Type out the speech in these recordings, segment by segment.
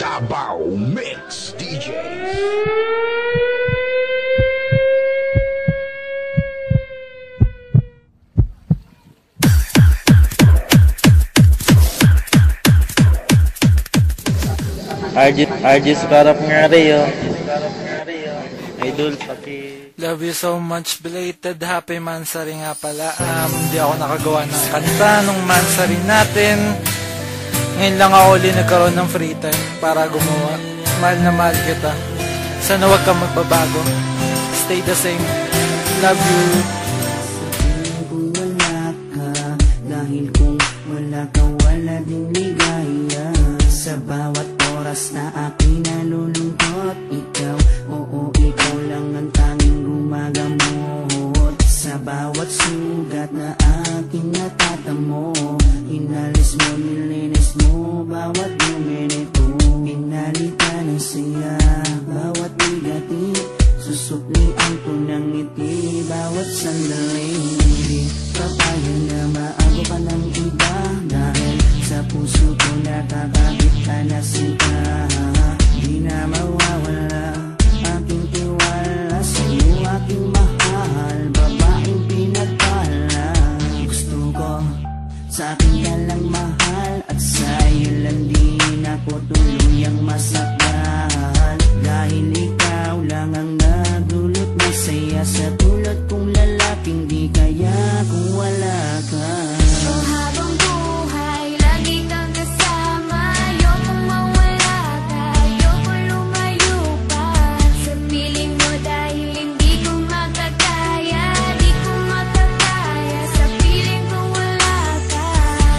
Davao Mix DJs. RG Scarap nga rin yun. Idol, Love you so much, belated happy Mansari nga pala. Hindi ako nakagawa ng kanta nung Mansari natin. Ngayon lang ako ulit nagkaroon ng free time para gumawa. Mahal na mahal kita. Sana wag kang magbabago. Stay the same. Love you. Kung wala ka, dahil kung wala ka, wala din ligaya. Sa bawat oras na aking nalulungkot, ikaw, oo, ikaw lang ang tanging gumagamot. Sa bawat sugat na aking natatamo, inalis mo, nilinis mo, bawat minuto. Pinalitan ng saya, bawat bigati, susuklian ko ng ngiti, bawat sandali. Papaya na maago ka ng iba, dahil sa puso ko nakakabit ka na sinta. Di na mawawala aking tiwala sa'yo, aking mahal, babaeng pinagpala. Gusto ko sa akin ka lang mahal, at sa'yo lang din ako tuluyang masakal. Dahil ikaw lang ang nagdulot ng saya sa tulad kong lalaking di kaya kung wala ka. Oh, habang buhay, lagi kang kasama. Ayokong mawala ka, ayokong lumayo pa sa piling mo, dahil hindi ko makakaya, di ko makakaya sa piling kong wala ka.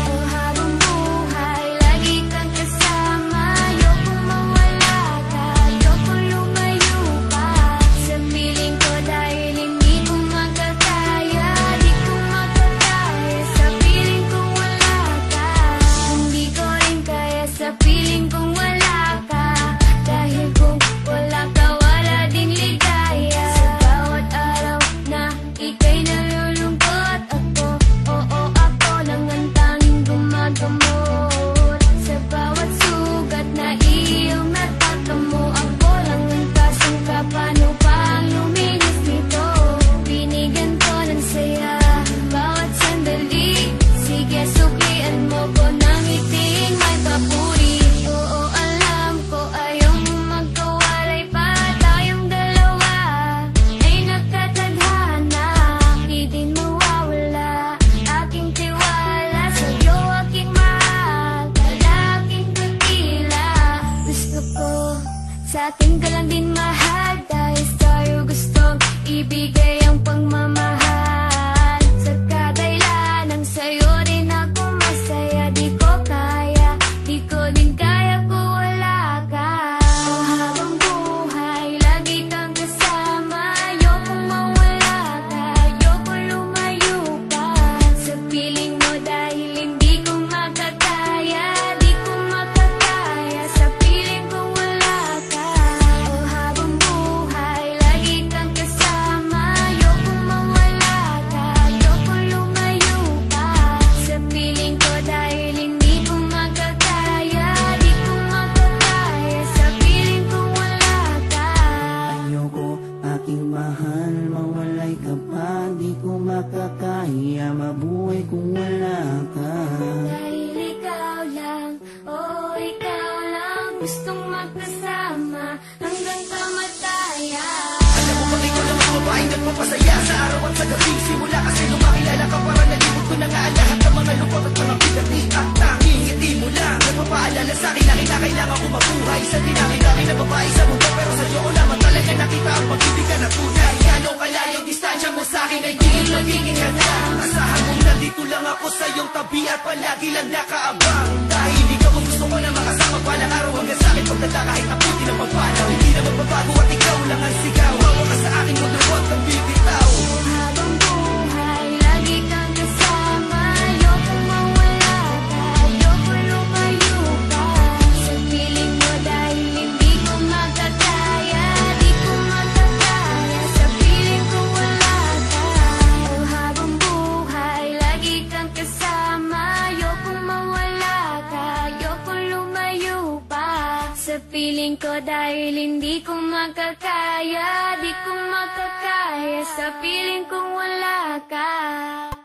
Oh, habang buhay, lagi kang kasama. Ayokong mawala ka, ayokong lumayo pa sa piling ko, dahil hindi ko makakaya, di ko makakaya sa piling kong wala ka. Hindi ko rin kaya sa piling kong wala ka, dahil kung wala ka, wala din ligaya. Sa bawat araw na ika'y nalulungkot, ako, oo, ako lang ang tanging gumagamot. Sa bawat sugat na iyong natatamo, ako lang ang kasangka. Paano pa ang luminis nito? Binigyan ko ng saya bawat sandali. Sige, suklian mo ko ng ngiting may papuri. Oo, alam ko ayaw mo magkawalay pa, tayong dalawa ay nagkatadhana. Di din mawawala aking tiwala sa'yo, aking mahal, lalaking dakila. Gusto ko sa atin ka lang din mahal, dahil sa'yo gustong ibigay ang pagmamahal. Sa kadailanang sa'yo rin ako masaya, di ko kaya, di ko din kaya kung wala ka. Oh, habang buhay, lagi kang kasama. Ayokong mawala ka, ayokong lumayo pa sa piling mo, dahil hindi ko makakaya, di ko makakaya sa piling kong wala ka. Oh, habang buhay, lagi kang kasama. Ayokong mawala ka, ayokong lumayo pa sa piling ko, dahil hindi ko makakaya, di ko makakaya sa piling kong wala ka. Ayoko, aking mahal, mawalay ka pa, di ko makakaya mabuhay kung wala ka. Dahil ikaw lang, oh ikaw lang, gustong magkasama hanggang kamatayan. Alam mo bang ikaw lang ang babaeng nagpapasaya sa araw at sa gabi? Simula kasi nung makilala ka, para nalibot ko na nga ang lahat ng mga lungkot at mga bigati. At tanging ngiti mo lang nagpapaalala sa'kin na kinakailangan ko mabuhay sa dinami-dami na babae sa mundo. Pero sa'yo ko lamang talaga nakita ang pag-ibig na tunay. Gano'ng kalayo distansya mo sa'kin ay di magiging handa. Asahan mong nandito lang ako sa iyong tabi at palagi lang nakaabang. Dahil ikaw ang gusto ko na makasama palang araw hanggang sa'kin pagdala kahit aputin ang pagpanaw. Hindi na magbabago at ikaw lang ang sigaw. Bawa ka sa aking mundo at ang bibitaw. Habang buhay, lagi kang kasama. Ayokong mawala ka, ayokong lumayo pa sa piling mo, dahil hindi ko makakaya, di ko makakaya sa piling kong wala ka. Oh, habang buhay, lagi kang kasama. Ayokong mawala piling ko dahil hindi ko makakaya, di ko makakaya sa piling kong wala ka.